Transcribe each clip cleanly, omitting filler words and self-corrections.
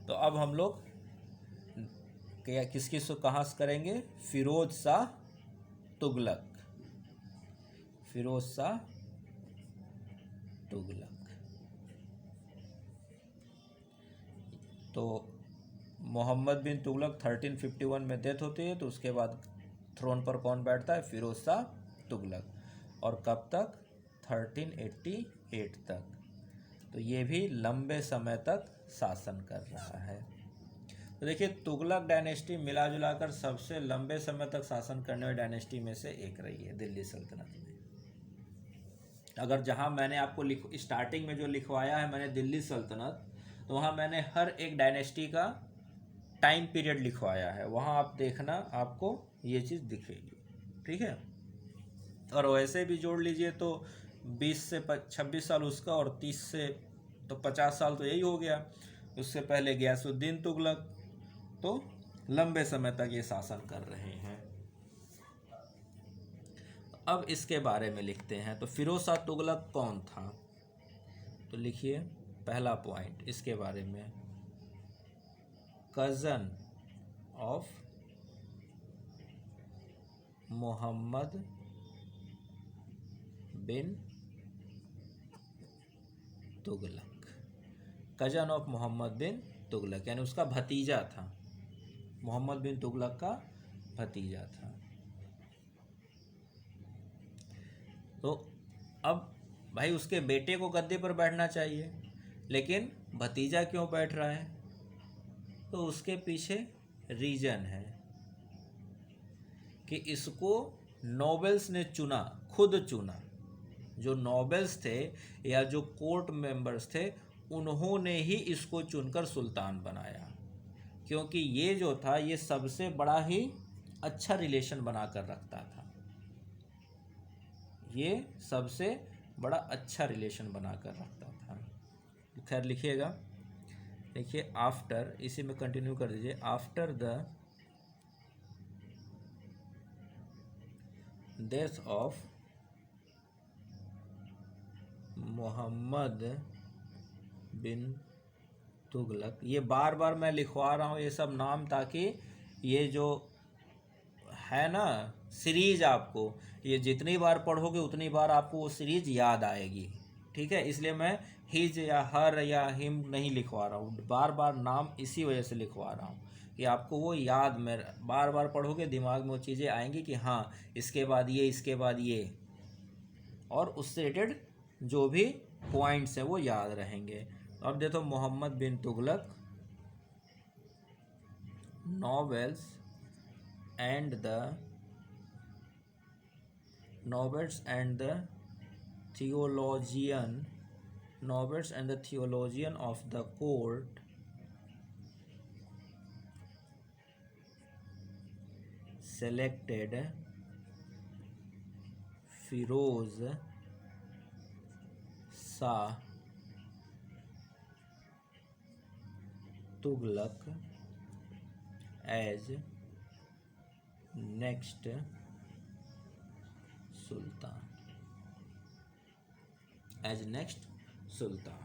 तो अब हम लोग क्या किसकी कहाँ से करेंगे? फिरोज शाह तुगलक, फिरोज शाह तुगलक। तो मोहम्मद बिन तुगलक 1351 में डेथ होती है, तो उसके बाद थ्रोन पर कौन बैठता है? फिरोज शाह तुगलक। और कब तक? 1388 तक। तो ये भी लंबे समय तक शासन कर रहा है। तो देखिए, तुगलक डायनेस्टी मिला जुलाकर सबसे लंबे समय तक शासन करने वाली डायनेस्टी में से एक रही है दिल्ली सल्तनत में। अगर जहाँ मैंने आपको स्टार्टिंग में जो लिखवाया है मैंने दिल्ली सल्तनत, तो वहाँ मैंने हर एक डायनेस्टी का टाइम पीरियड लिखवाया है, वहाँ आप देखना, आपको ये चीज़ दिखेगी। ठीक है। और वैसे भी जोड़ लीजिए तो 20 से 26 साल उसका और 30 से तो 50 साल तो यही हो गया। उससे पहले गयासुद्दीन तुगलक, तो लंबे समय तक ये शासन कर रहे हैं। अब इसके बारे में लिखते हैं। तो फिरोज शाह तुगलक कौन था? तो लिखिए पहला पॉइंट इसके बारे में, cousin of Mohammad bin Tughlaq. Cousin of Mohammad bin Tughlaq यानी उसका भतीजा था, मोहम्मद बिन तुगलक का भतीजा था। तो अब भाई उसके बेटे को गद्दे पर बैठना चाहिए, लेकिन भतीजा क्यों बैठ रहा है? तो उसके पीछे रीजन है कि इसको नोबेल्स ने चुना, खुद चुना। जो नोबेल्स थे या जो कोर्ट मेंबर्स थे, उन्होंने ही इसको चुनकर सुल्तान बनाया, क्योंकि ये जो था ये सबसे बड़ा ही अच्छा रिलेशन बनाकर रखता था, ये सबसे बड़ा अच्छा रिलेशन बनाकर रखता था। खैर लिखिएगा, देखिए आफ्टर, इसी में कंटिन्यू कर दीजिए, after the death of Mohammad bin Tughlaq. ये बार बार मैं लिखवा रहा हूँ ये सब नाम, ताकि ये जो है ना सीरीज, आपको ये जितनी बार पढ़ोगे उतनी बार आपको वो सीरीज याद आएगी। ठीक है, इसलिए मैं हिज या हर या हिम नहीं लिखवा रहा हूँ, बार बार नाम इसी वजह से लिखवा रहा हूँ कि आपको वो याद में, बार बार पढ़ोगे दिमाग में वो चीज़ें आएंगी कि हाँ इसके बाद ये, इसके बाद ये, और उससे रिलेटेड जो भी पॉइंट्स हैं वो याद रहेंगे। अब देखो, Mohammad bin Tughlaq, nobles and the theologian, nobles and the theologian of the court selected Firoz Shah Tughlaq as next Sultan, as next Sultan।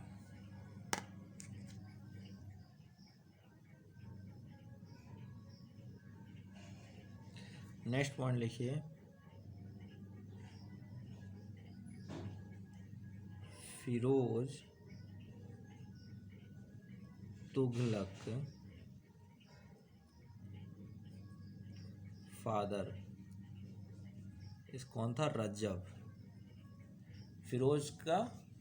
Next point लिखिए, फिरोज तुगलक फादर, इस कौन था? रज्जब। फिरोज का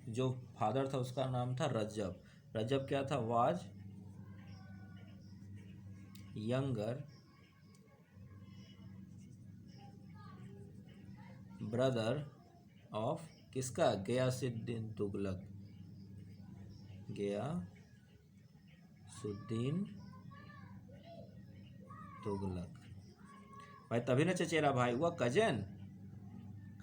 जो फादर था उसका नाम था रज्जब। रज्जब क्या था? वाज यंगर ब्रदर ऑफ किसका? गयासुद्दीन तुगलक, गयासुद्दीन तुगलक। भाई तभी ना चचेरा भाई हुआ, कजन।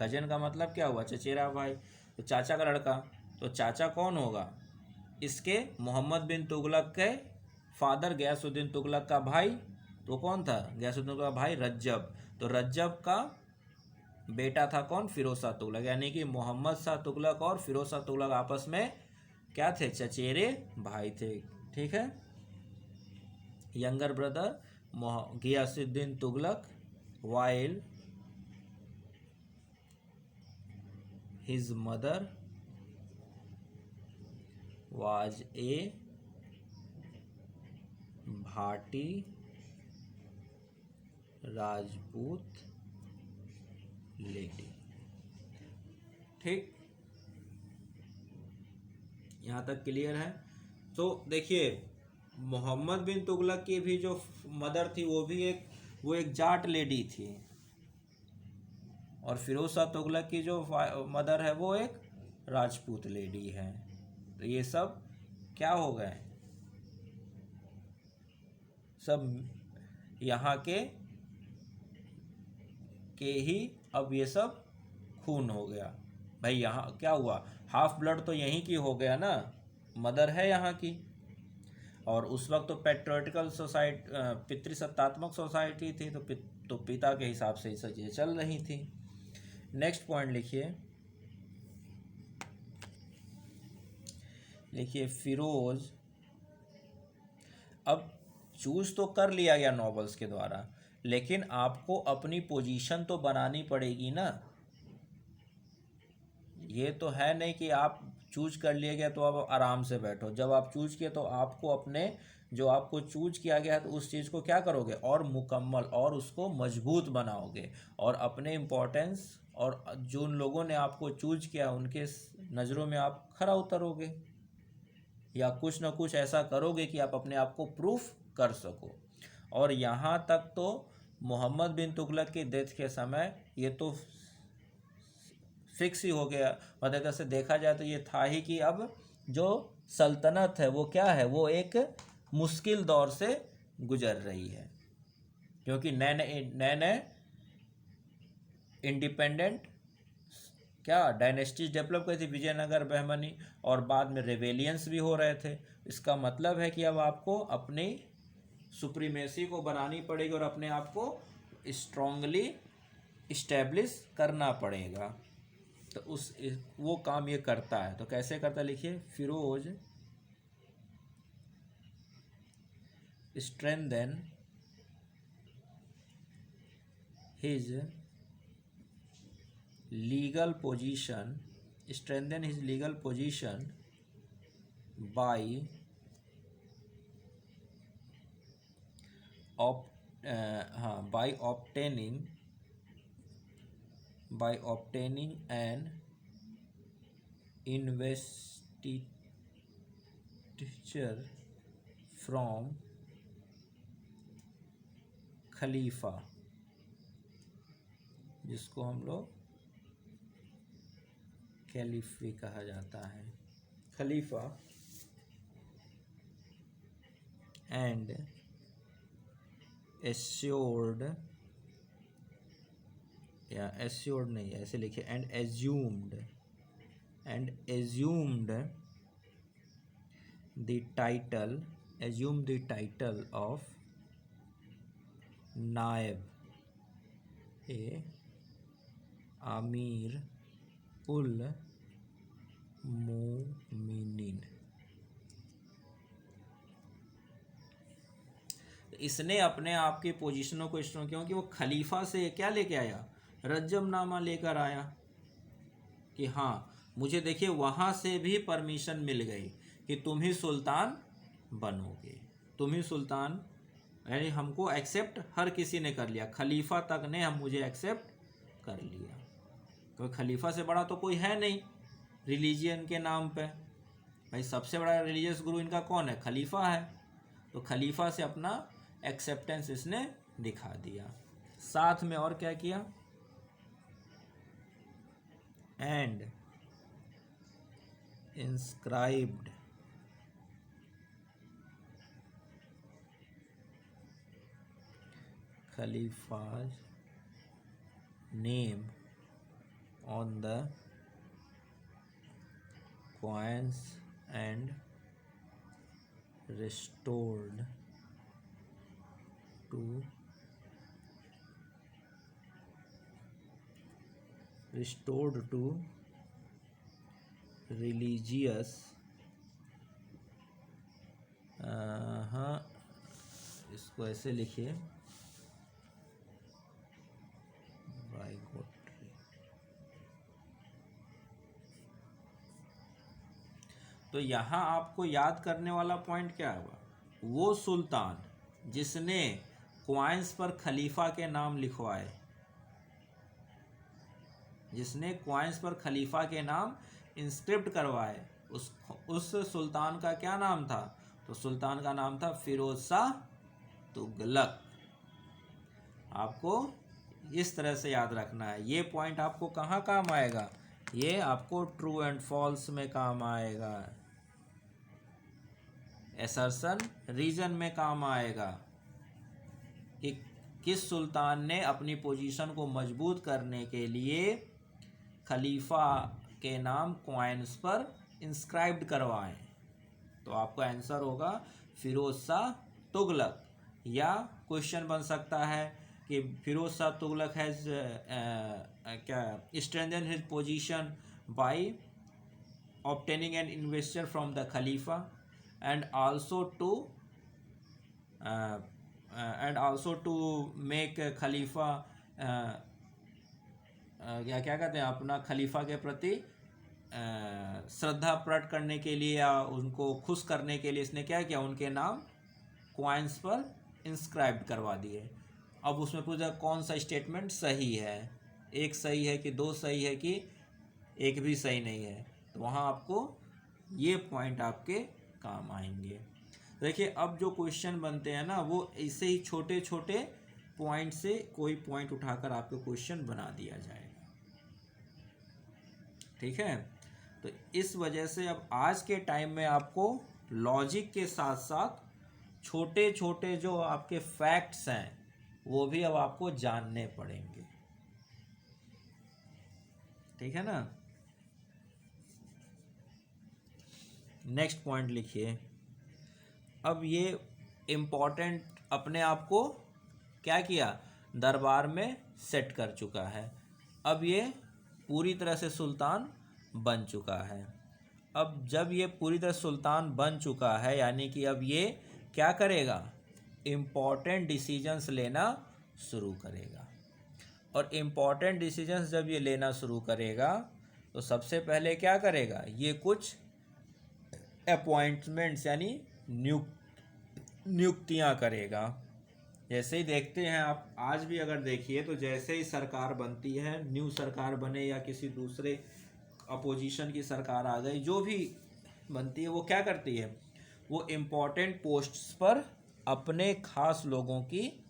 कजन का मतलब क्या हुआ? चचेरा भाई। तो चाचा का लड़का, तो चाचा कौन होगा? इसके मोहम्मद बिन तुगलक के फादर गयासुद्दीन तुगलक का भाई, तो कौन था? गयासुद्दीन तुगलक का भाई रज्जब। तो रज्जब का बेटा था कौन? फिरोज शाह तुगलक। यानी कि मोहम्मद शाह तुगलक और फिरोज शाह तुगलक आपस में क्या थे? चचेरे भाई थे। ठीक है। younger brother Ghiyasuddin Tughlaq, while his mother was a Bhati Rajput lady। ठीक, यहाँ तक क्लियर है। तो देखिए मोहम्मद बिन तुगलक की भी जो मदर थी वो एक जाट लेडी थी, और फिरोज शाह तुगलक की जो मदर है वो एक राजपूत लेडी है। तो ये सब क्या हो गए, सब यहाँ के ही अब ये सब खून हो गया भाई। यहाँ क्या हुआ, हाफ ब्लड तो यहीं की हो गया ना, मदर है यहाँ की। और उस वक्त तो पैट्रियोटिकल सोसाइटी, पितृसत्तात्मक सोसाइटी थी, तो पिता के हिसाब से ये चीज़ें चल रही थी। नेक्स्ट पॉइंट लिखिए फिरोज, अब चूज तो कर लिया गया नॉवेल्स के द्वारा, लेकिन आपको अपनी पोजीशन तो बनानी पड़ेगी ना। ये तो है नहीं कि आप चूज कर लिए गया तो आप आराम से बैठो। जब आप चूज किए तो आपको अपने जो आपको चूज किया गया है तो उस चीज़ को क्या करोगे, और मुकम्मल और उसको मजबूत बनाओगे, और अपने इम्पोर्टेंस और जो लोगों ने आपको चूज किया उनके नज़रों में आप खरा उतरोगे, या कुछ ना कुछ ऐसा करोगे कि आप अपने आप को प्रूफ कर सको। और यहाँ तक तो मोहम्मद बिन तुगलक की डेथ के समय ये तो फिक्स ही हो गया, मतलब से देखा जाए तो ये था ही कि अब जो सल्तनत है वो क्या है, वो एक मुश्किल दौर से गुजर रही है, क्योंकि नए इंडिपेंडेंट क्या डायनेस्टीज डेवलप करी थी, विजयनगर, बहमनी, और बाद में रेवेलियंस भी हो रहे थे। इसका मतलब है कि अब आपको अपनी सुप्रीमेसी को बनानी पड़ेगी और अपने आप को स्ट्रांगली इस्टेब्लिश करना पड़ेगा। तो वो काम ये करता है। तो कैसे करता है लिखिए, Firoz strengthen his legal position by obtaining an investiture from खलीफा, जिसको हम लोग कैलिफ भी कहा जाता है, खलीफा, एंड एश्योर्ड, या एश्योर्ड नहीं ऐसे लिखे, and assumed the title of नायब ए आमिर उल मोमिनीन। इसने अपने आप की पोजीशनों को स्ट्रॉन्ग, क्योंकि वो खलीफा से क्या लेके आया, रज्जमनामा लेकर आया कि हाँ मुझे देखिए वहाँ से भी परमिशन मिल गई कि तुम ही सुल्तान बनोगे, तुम ही सुल्तान, यानी हमको एक्सेप्ट हर किसी ने कर लिया, खलीफा तक ने मुझे एक्सेप्ट कर लिया, क्योंकि खलीफा से बड़ा तो कोई है नहीं रिलीजियन के नाम पे। भाई सबसे बड़ा रिलीजियस गुरु इनका कौन है, खलीफा है। तो खलीफा से अपना एक्सेप्टेंस इसने दिखा दिया। साथ में और क्या किया, and inscribed Khalifa's name on the coins and restored to religious इसको ऐसे लिखिए, वाइगोट्री। तो यहाँ आपको याद करने वाला पॉइंट क्या होगा, वो सुल्तान जिसने क्वाइंस पर खलीफा के नाम लिखवाए, जिसने क्वाइंस पर खलीफा के नाम इंस्क्रिप्ट करवाए, उस सुल्तान का क्या नाम था? तो सुल्तान का नाम था फिरोज शाह तुगलक। आपको इस तरह से याद रखना है। ये पॉइंट आपको कहाँ काम आएगा? ये आपको ट्रू एंड फॉल्स में काम आएगा, असर्शन रीजन में काम आएगा कि किस सुल्तान ने अपनी पोजीशन को मजबूत करने के लिए खलीफा के नाम क्वाइंस पर इंस्क्राइब्ड करवाएं। तो आपका आंसर होगा फिरोज शाह तुगलक। या क्वेश्चन बन सकता है कि फिरोज शाह तुगलक हैज क्या strengthen his position by obtaining an investor from the Khalifa and also to make Khalifa क्या कहते हैं, अपना खलीफा के प्रति श्रद्धा प्रकट करने के लिए या उनको खुश करने के लिए इसने क्या किया, उनके नाम क्वाइंस पर इंस्क्राइब करवा दिए। अब उसमें पूछा कौन सा स्टेटमेंट सही है, एक सही है कि दो सही है कि एक भी सही नहीं है। तो वहाँ आपको ये पॉइंट आपके काम आएंगे। देखिए अब जो क्वेश्चन बनते हैं ना, वो ऐसे ही छोटे छोटे पॉइंट से कोई पॉइंट उठाकर आपको क्वेश्चन बना दिया जाएगा। ठीक है, तो इस वजह से अब आज के टाइम में आपको लॉजिक के साथ साथ छोटे छोटे जो आपके फैक्ट्स हैं वो भी अब आपको जानने पड़ेंगे। ठीक है ना। नेक्स्ट पॉइंट लिखिए। अब ये इम्पोर्टेंट अपने आप को क्या किया, दरबार में सेट कर चुका है। अब ये पूरी तरह से सुल्तान बन चुका है। अब जब ये पूरी तरह सुल्तान बन चुका है, यानी कि अब ये क्या करेगा, इम्पोर्टेंट डिसीजंस लेना शुरू करेगा। और इम्पोर्टेंट डिसीजंस जब ये लेना शुरू करेगा तो सबसे पहले क्या करेगा, ये कुछ अपॉइंटमेंट्स यानी नियुक्तियां करेगा। जैसे ही देखते हैं आप, आज भी अगर देखिए तो जैसे ही सरकार बनती है, न्यू सरकार बने या किसी दूसरे अपोजिशन की सरकार आ गई, जो भी बनती है वो क्या करती है, वो इम्पोर्टेंट पोस्ट्स पर अपने खास लोगों की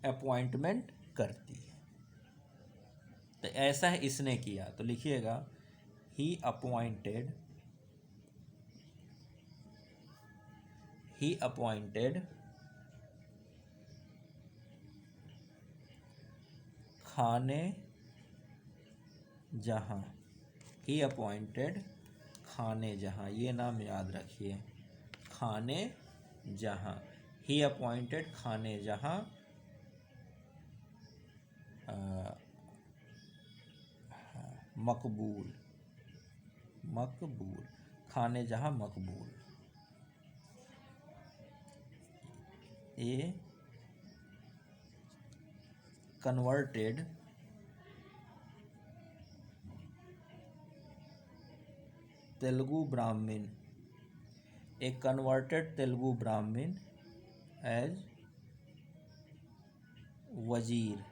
अपॉइंटमेंट करती है। तो ऐसा है इसने किया। तो लिखिएगा ही अपॉइंटेड खाने जहां, ही अपॉइंटेड खाने जहां, ये नाम याद रखिए, खाने जहां, ही अपॉइंटेड खाने जहां मकबूल, खाने जहां मकबूल, ए कन्वर्टेड तेलुगु ब्राह्मण, ए कन्वर्टेड तेलुगु ब्राह्मण एज वजीर,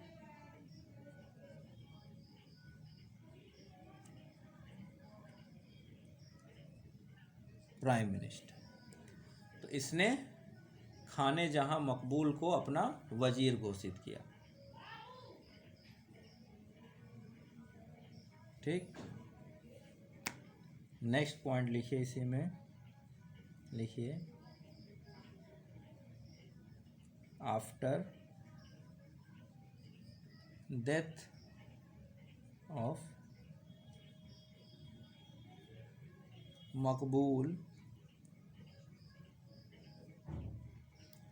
प्राइम मिनिस्टर। तो इसने खाने जहां मकबूल को अपना वजीर घोषित किया। ठीक, नेक्स्ट पॉइंट लिखिए, इसी में लिखिए after death of Maqbool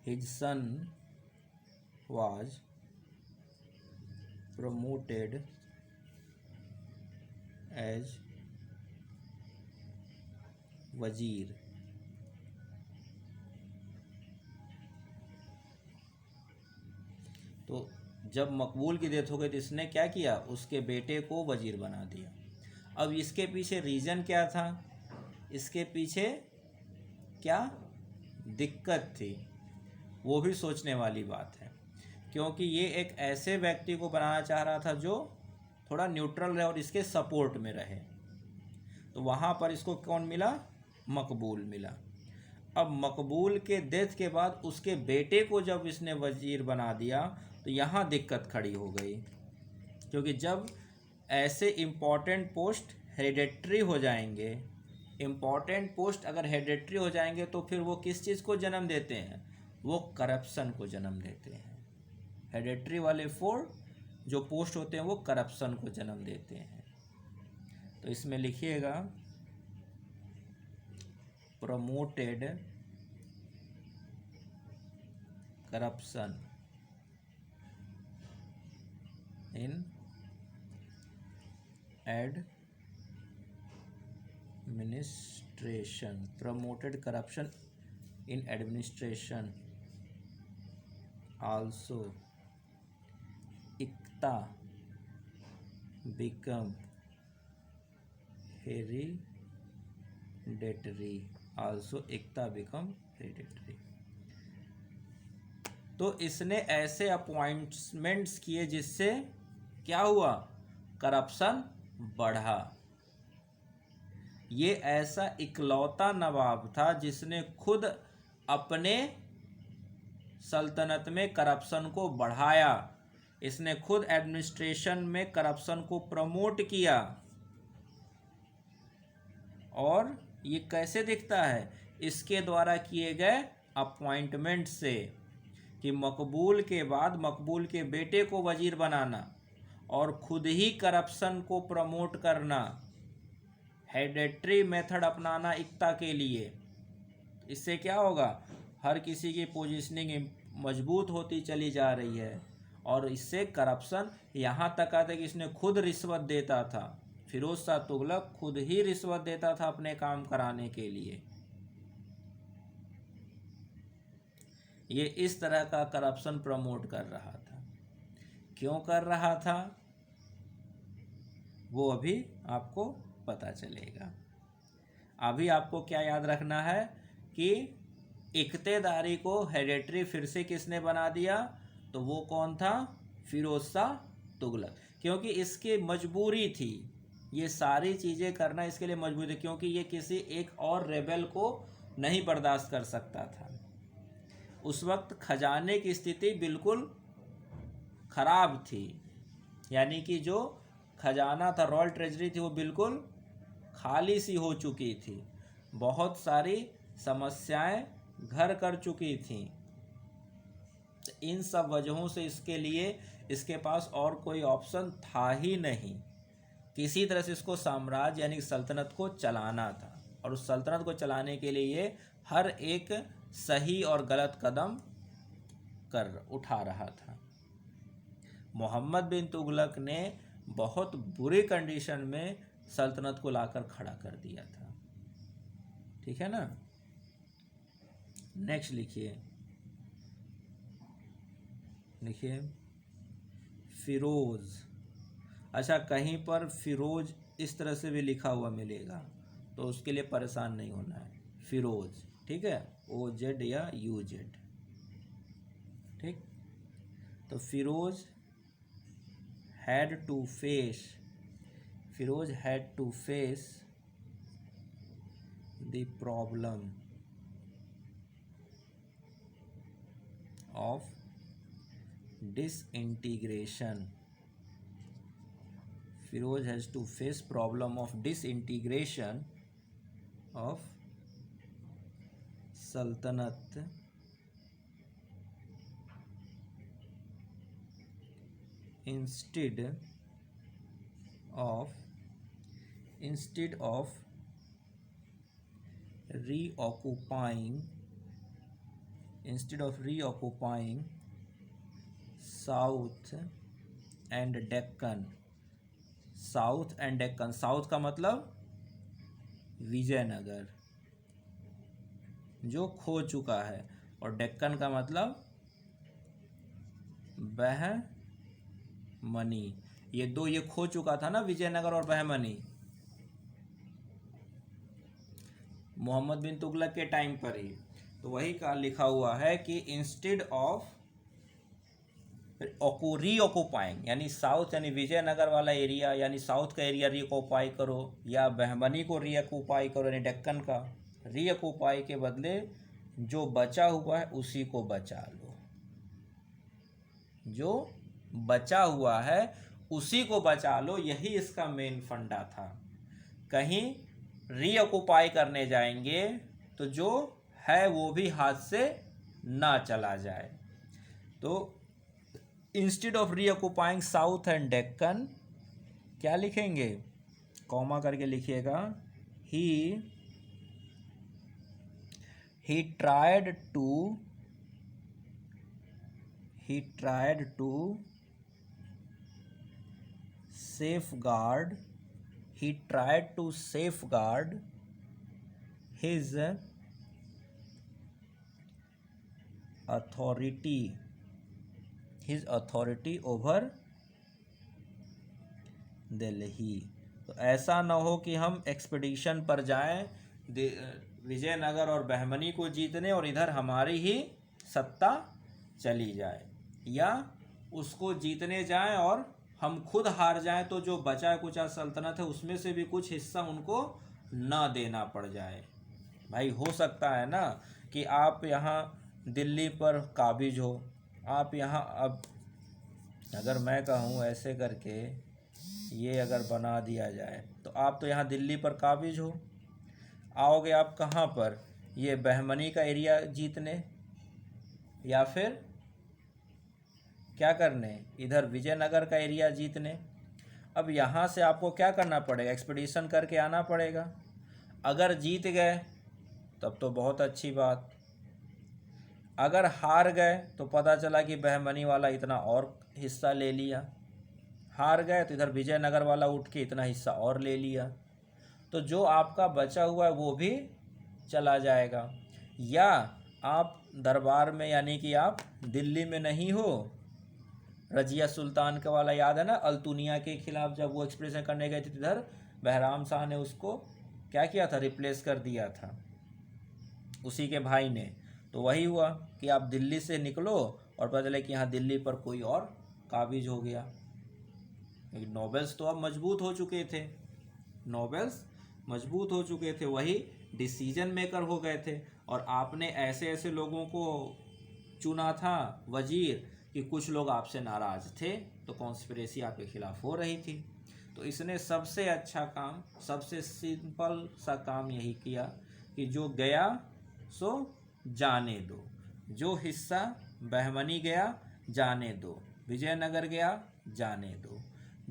his son was promoted as वजीर। तो जब मकबूल की डेथ हो गई तो इसने क्या किया, उसके बेटे को वजीर बना दिया। अब इसके पीछे रीज़न क्या था, इसके पीछे क्या दिक्कत थी, वो भी सोचने वाली बात है। क्योंकि ये एक ऐसे व्यक्ति को बनाना चाह रहा था जो थोड़ा न्यूट्रल रहे और इसके सपोर्ट में रहे। तो वहाँ पर इसको कौन मिला, मकबूल मिला। अब मकबूल के डेथ के बाद उसके बेटे को जब इसने वजीर बना दिया तो यहाँ दिक्कत खड़ी हो गई। क्योंकि जब ऐसे इम्पॉर्टेंट पोस्ट हेरिडेटरी हो जाएंगे, इम्पॉर्टेंट पोस्ट अगर हेरिडेटरी हो जाएंगे तो फिर वो किस चीज़ को जन्म देते हैं, वो करप्शन को जन्म देते हैं। हेरिडेटरी वाले जो पोस्ट होते हैं वो करप्शन को जन्म देते हैं। तो इसमें लिखिएगा promoted corruption in administration, promoted corruption in administration also इक्ता become hereditary, also इक्ता become hereditary। तो इसने ऐसे अपॉइंटमेंट्स किए जिससे क्या हुआ, करप्शन बढ़ा। ये ऐसा इकलौता नवाब था जिसने खुद अपने सल्तनत में करप्शन को बढ़ाया, इसने खुद एडमिनिस्ट्रेशन में करप्शन को प्रमोट किया। और ये कैसे दिखता है, इसके द्वारा किए गए अपॉइंटमेंट से, कि मकबूल के बाद मकबूल के बेटे को वजीर बनाना और खुद ही करप्शन को प्रमोट करना, हेरिडेटरी मेथड अपनाना इक्ता के लिए। इससे क्या होगा, हर किसी की पोजीशनिंग मजबूत होती चली जा रही है। और इससे करप्शन यहाँ तक आता कि इसने खुद रिश्वत देता था, फिरोज शाह तुगलक खुद ही रिश्वत देता था अपने काम कराने के लिए। ये इस तरह का करप्शन प्रमोट कर रहा था। क्यों कर रहा था वो अभी आपको पता चलेगा। अभी आपको क्या याद रखना है कि इख्तेदारी को हेरिडेटरी फिर से किसने बना दिया, तो वो कौन था, फिरोज शाह तुगलक। क्योंकि इसकी मजबूरी थी, ये सारी चीज़ें करना इसके लिए मजबूरी थी, क्योंकि ये किसी एक और रेबेल को नहीं बर्दाश्त कर सकता था। उस वक्त खजाने की स्थिति बिल्कुल खराब थी, यानी कि जो खजाना था, रॉयल ट्रेजरी थी, वो बिल्कुल खाली सी हो चुकी थी, बहुत सारी समस्याएं घर कर चुकी थीं। इन सब वजहों से इसके लिए इसके पास और कोई ऑप्शन था ही नहीं। किसी तरह से इसको साम्राज्य यानी सल्तनत को चलाना था, और उस सल्तनत को चलाने के लिए हर एक सही और गलत कदम उठा रहा था। मोहम्मद बिन तुगलक ने बहुत बुरी कंडीशन में सल्तनत को लाकर खड़ा कर दिया था। ठीक है ना। नेक्स्ट लिखिए फिरोज। अच्छा, कहीं पर फिरोज इस तरह से भी लिखा हुआ मिलेगा तो उसके लिए परेशान नहीं होना है, फिरोज, ठीक है, OZ या UZ। ठीक, तो Firoz had to face the problem of disintegration. Firoz has to face problem of disintegration of Sultanate instead of reoccupying south and Deccan. South and Deccan, south का मतलब विजयनगर जो खो चुका है, और डेक्कन का मतलब बहमनी, ये दो ये खो चुका था ना विजयनगर और बहमनी, मोहम्मद बिन तुगलक के टाइम पर ही। तो वही का लिखा हुआ है कि इंस्टेड ऑफ री ऑक्यूपाइंग, यानी साउथ यानी विजयनगर वाला एरिया यानी साउथ का एरिया री ऑक्यूपाई करो, या बहमनी को री ऑक्यूपाई करो यानी डेक्कन का री ऑक्यूपाई के बदले जो बचा हुआ है उसी को बचा लो, जो बचा हुआ है उसी को बचा लो। यही इसका मेन फंडा था। कहीं री ऑक्यूपाई करने जाएंगे तो जो है वो भी हाथ से ना चला जाए। तो इंस्टेड ऑफ री ऑक्यूपाइंग साउथ एंड डेक्कन क्या लिखेंगे, कॉमा करके लिखिएगा, he tried to safeguard his authority over Delhi. तो ऐसा ना हो कि हम एक्सपीडिशन पर जाएं विजयनगर और बहमनी को जीतने और इधर हमारी ही सत्ता चली जाए, या उसको जीतने जाएं और हम खुद हार जाएं तो जो बचा कुचा सल्तनत है उसमें से भी कुछ हिस्सा उनको ना देना पड़ जाए। भाई हो सकता है ना कि आप यहाँ दिल्ली पर काबिज हो, आप यहाँ अब अगर मैं कहूँ ऐसे करके ये अगर बना दिया जाए तो आप तो यहाँ दिल्ली पर काबिज हो, आओगे आप कहाँ पर, ये बहमनी का एरिया जीतने या फिर क्या करने, इधर विजयनगर का एरिया जीतने। अब यहाँ से आपको क्या करना पड़ेगा, एक्सपीडिशन करके आना पड़ेगा। अगर जीत गए तब तो बहुत अच्छी बात, अगर हार गए तो पता चला कि बहमनी वाला इतना और हिस्सा ले लिया, हार गए तो इधर विजयनगर वाला उठ के इतना हिस्सा और ले लिया, तो जो आपका बचा हुआ है वो भी चला जाएगा। या आप दरबार में यानी कि आप दिल्ली में नहीं हो, रजिया सुल्तान का वाला याद है ना, अल्तुनिया के खिलाफ जब वो एक्सप्रेशन करने गए थे इधर बहराम शाह ने उसको क्या किया था, रिप्लेस कर दिया था उसी के भाई ने। तो वही हुआ कि आप दिल्ली से निकलो और पता चले कि यहाँ दिल्ली पर कोई और काबिज हो गया। लेकिन नोबेल्स तो अब मजबूत हो चुके थे, वही डिसीजन मेकर हो गए थे। और आपने ऐसे ऐसे लोगों को चुना था वजीर कि कुछ लोग आपसे नाराज़ थे, तो कॉन्स्पिरेसी आपके खिलाफ हो रही थी। तो इसने सबसे अच्छा काम, सबसे सिंपल सा काम यही किया कि जो गया सो जाने दो, जो हिस्सा बहमनी गया जाने दो, विजयनगर गया जाने दो,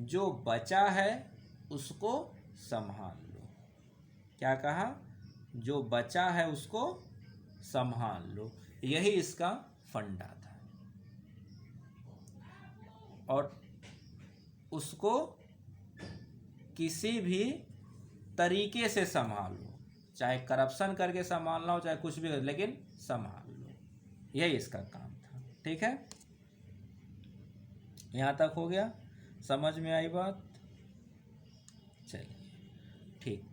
जो बचा है उसको संभाल लो। क्या कहा, जो बचा है उसको संभाल लो, यही इसका फंडा था। और उसको किसी भी तरीके से संभालो, चाहे करप्शन करके संभालना हो चाहे कुछ भी, लेकिन संभाल लो, यही इसका काम था। ठीक है, यहाँ तक हो गया, समझ में आई बात। चलिए ठीक।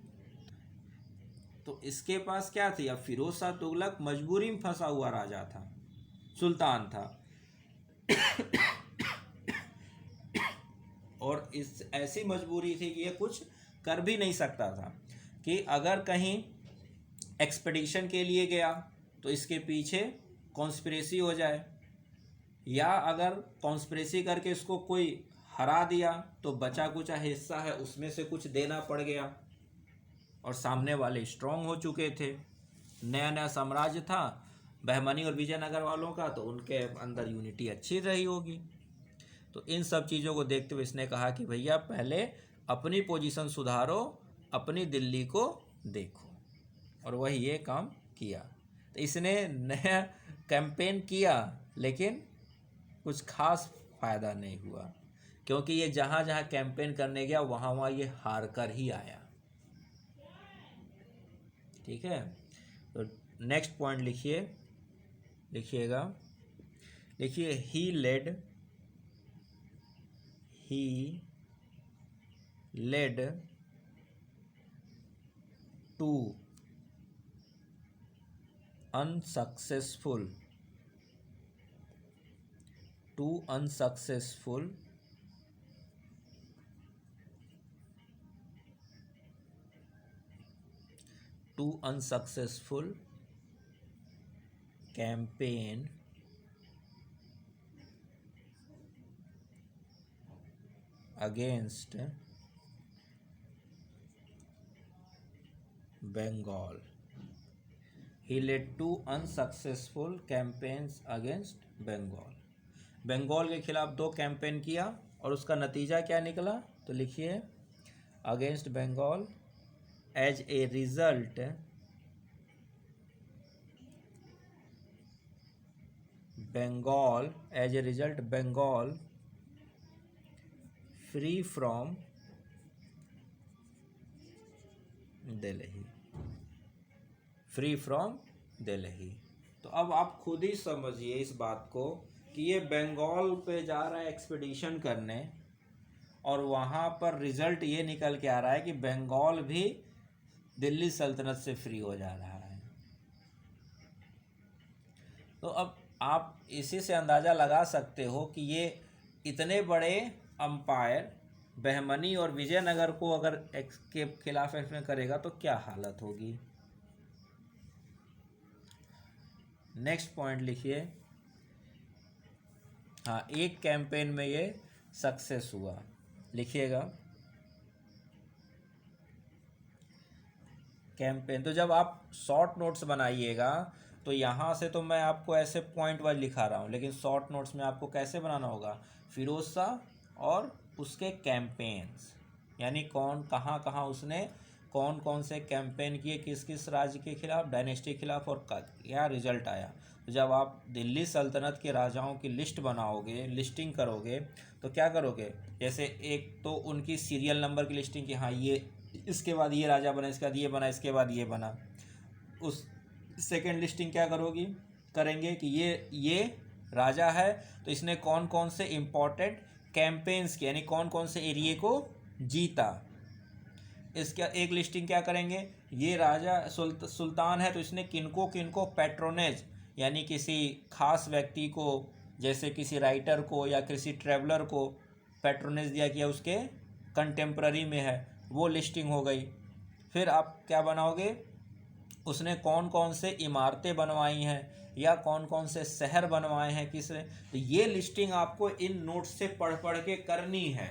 तो इसके पास क्या थी, अब फिरोज शाह तुगलक मजबूरी में फंसा हुआ राजा था, सुल्तान था और इस ऐसी मजबूरी थी कि ये कुछ कर भी नहीं सकता था कि अगर कहीं एक्सपेडिशन के लिए गया तो इसके पीछे कॉन्स्पिरेसी हो जाए, या अगर कॉन्स्पिरेसी करके इसको कोई हरा दिया तो बचा कुचा हिस्सा है उसमें से कुछ देना पड़ गया। और सामने वाले स्ट्रांग हो चुके थे, नया नया साम्राज्य था बहमनी और विजयनगर वालों का, तो उनके अंदर यूनिटी अच्छी रही होगी। तो इन सब चीज़ों को देखते हुए इसने कहा कि भैया पहले अपनी पोजीशन सुधारो, अपनी दिल्ली को देखो, और वही ये काम किया। तो इसने नया कैंपेन किया लेकिन कुछ खास फ़ायदा नहीं हुआ, क्योंकि ये जहाँ जहाँ कैंपेन करने गया वहाँ वहाँ ये हार कर ही आया। ठीक है, तो नेक्स्ट पॉइंट लिखिएगा, लिखिए ही lead he led to unsuccessful campaign against Bengal. He led to unsuccessful campaigns against Bengal. Bengal के खिलाफ 2 कैंपेन किया और उसका नतीजा क्या निकला, तो लिखिए against Bengal as a result Bengal free from Delhi. तो अब आप खुद ही समझिए इस बात को कि ये बंगाल पे जा रहा है एक्सपीडिशन करने और वहाँ पर रिजल्ट ये निकल के आ रहा है कि बंगाल भी दिल्ली सल्तनत से फ्री हो जा रहा है। तो अब आप इसी से अंदाज़ा लगा सकते हो कि ये इतने बड़े अंपायर बहमनी और विजयनगर को अगर के खिलाफ इसमें करेगा तो क्या हालत होगी। नेक्स्ट पॉइंट लिखिए, हाँ, एक कैंपेन में ये सक्सेस हुआ, लिखिएगा कैंपेन। तो जब आप शॉर्ट नोट्स बनाइएगा तो यहाँ से तो मैं आपको ऐसे पॉइंट वाइज लिखा रहा हूँ, लेकिन शॉर्ट नोट्स में आपको कैसे बनाना होगा, फिरोज शाह और उसके कैंपेन्स, यानी कौन कहाँ कहाँ उसने कौन कौन से कैंपेन किए, किस किस राज्य के खिलाफ, डायनेस्टी के खिलाफ, और क्या रिजल्ट आया। तो जब आप दिल्ली सल्तनत के राजाओं की लिस्ट बनाओगे, लिस्टिंग करोगे, तो क्या करोगे, जैसे एक तो उनकी सीरियल नंबर की लिस्टिंग की, हाँ ये इसके बाद ये राजा बना, इसके बाद ये बना, इसके बाद ये बना। उस सेकेंड लिस्टिंग क्या करेंगे कि ये राजा है तो इसने कौन कौन से इम्पोर्टेंट कैंपेन्स किए, यानी कौन कौन से एरिए को जीता। इसका एक लिस्टिंग क्या करेंगे, ये राजा सुल्तान है तो इसने किनको किनको पैट्रोनेज, यानी किसी खास व्यक्ति को, जैसे किसी राइटर को या किसी ट्रैवलर को पैट्रोनेज दिया, किया उसके कंटेम्प्ररी में है, वो लिस्टिंग हो गई। फिर आप क्या बनाओगे, उसने कौन कौन से इमारतें बनवाई हैं या कौन कौन से शहर बनवाए हैं किसने, तो ये लिस्टिंग आपको इन नोट्स से पढ़ पढ़ के करनी है,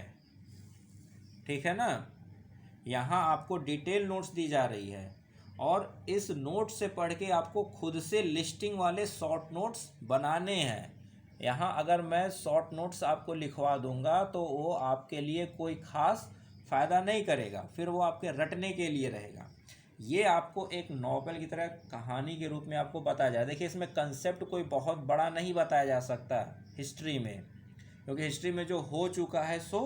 ठीक है ना। यहाँ आपको डिटेल नोट्स दी जा रही है और इस नोट से पढ़ के आपको खुद से लिस्टिंग वाले शॉर्ट नोट्स बनाने हैं। यहाँ अगर मैं शॉर्ट नोट्स आपको लिखवा दूंगा तो वो आपके लिए कोई ख़ास फ़ायदा नहीं करेगा, फिर वो आपके रटने के लिए रहेगा। ये आपको एक नॉवेल की तरह कहानी के रूप में आपको बताया जाए। देखिए इसमें कंसेप्ट कोई बहुत बड़ा नहीं बताया जा सकता हिस्ट्री में, क्योंकि हिस्ट्री में जो हो चुका है सो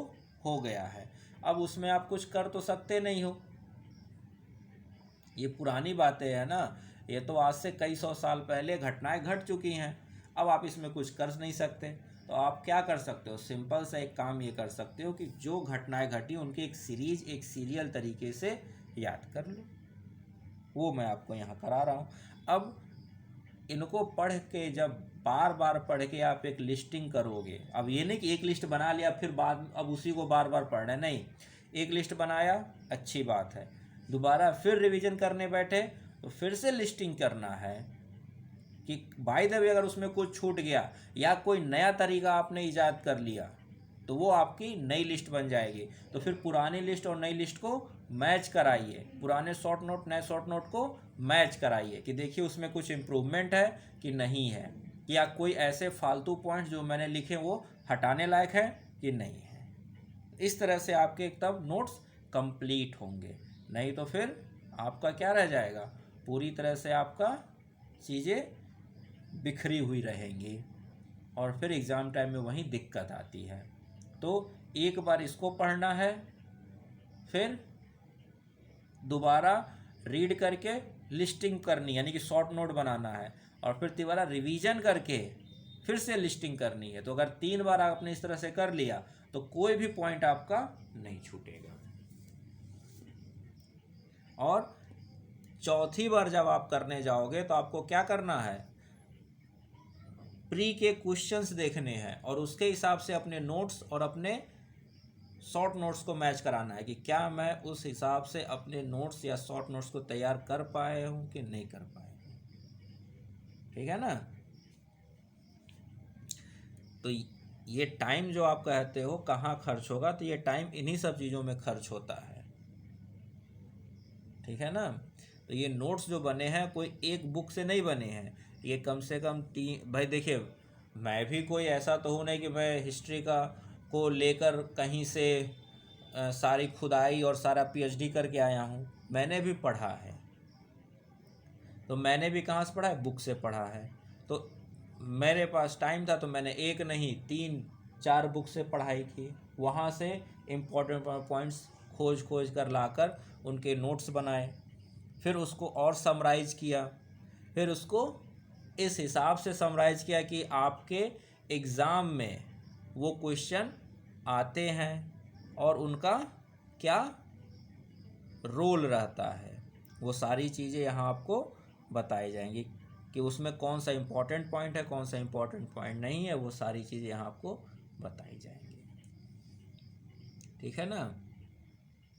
हो गया है, अब उसमें आप कुछ कर तो सकते नहीं हो। ये पुरानी बातें हैं ना, ये तो आज से कई सौ साल पहले घटनाएं घट चुकी हैं, अब आप इसमें कुछ कर नहीं सकते। तो आप क्या कर सकते हो, सिंपल सा एक काम ये कर सकते हो कि जो घटनाएं घटी उनकी एक सीरीज, एक सीरियल तरीके से याद कर लो, वो मैं आपको यहाँ करा रहा हूँ। अब इनको पढ़ के जब बार बार पढ़ के आप एक लिस्टिंग करोगे, अब ये नहीं कि एक लिस्ट बना लिया फिर बाद अब उसी को बार बार पढ़ना है, नहीं, एक लिस्ट बनाया अच्छी बात है, दोबारा फिर रिवीजन करने बैठे तो फिर से लिस्टिंग करना है कि बाय द वे अगर उसमें कुछ छूट गया या कोई नया तरीका आपने ईजाद कर लिया तो वो आपकी नई लिस्ट बन जाएगी। तो फिर पुरानी लिस्ट और नई लिस्ट को मैच कराइए, पुराने शॉर्ट नोट नए शॉर्ट नोट को मैच कराइए कि देखिए उसमें कुछ इम्प्रूवमेंट है कि नहीं है, या कोई ऐसे फालतू पॉइंट्स जो मैंने लिखे वो हटाने लायक है कि नहीं है। इस तरह से आपके तब नोट्स कंप्लीट होंगे, नहीं तो फिर आपका क्या रह जाएगा, पूरी तरह से आपका चीज़ें बिखरी हुई रहेंगी और फिर एग्ज़ाम टाइम में वहीं दिक्कत आती है। तो एक बार इसको पढ़ना है, फिर दोबारा रीड करके लिस्टिंग करनी, यानी कि शॉर्ट नोट बनाना है, और फिर दोबारा रिवीजन करके फिर से लिस्टिंग करनी है। तो अगर 3 बार आपने इस तरह से कर लिया तो कोई भी पॉइंट आपका नहीं छूटेगा। और चौथी बार जब आप करने जाओगे तो आपको क्या करना है, प्री के क्वेश्चंस देखने हैं और उसके हिसाब से अपने नोट्स और अपने शॉर्ट नोट्स को मैच कराना है कि क्या मैं उस हिसाब से अपने नोट्स या शॉर्ट नोट्स को तैयार कर पाए हूँ कि नहीं कर पाए हूँ। ठीक है ना। तो ये टाइम जो आप कहते हो कहाँ खर्च होगा, तो ये टाइम इन्हीं सब चीज़ों में खर्च होता है। ठीक है ना। तो ये नोट्स जो बने हैं कोई एक बुक से नहीं बने हैं, ये कम से कम 3, भाई देखिए मैं भी कोई ऐसा तो हूँ नहीं कि मैं हिस्ट्री का को लेकर कहीं से सारी खुदाई और सारा पीएचडी करके आया हूँ। मैंने भी पढ़ा है, तो मैंने भी कहाँ से पढ़ा है, बुक से पढ़ा है। तो मेरे पास टाइम था तो मैंने एक नहीं 3-4 बुक से पढ़ाई की, वहाँ से इम्पोर्टेंट पॉइंट्स खोज कर लाकर उनके नोट्स बनाए, फिर उसको और समराइज़ किया, फिर उसको इस हिसाब से समराइज़ किया कि आपके एग्ज़ाम में वो क्वेश्चन आते हैं और उनका क्या रोल रहता है, वो सारी चीज़ें यहाँ आपको बताई जाएंगी कि उसमें कौन सा इम्पोर्टेंट पॉइंट है, कौन सा इम्पोर्टेंट पॉइंट नहीं है, वो सारी चीज़ें यहाँ आपको बताई जाएंगी। ठीक है ना।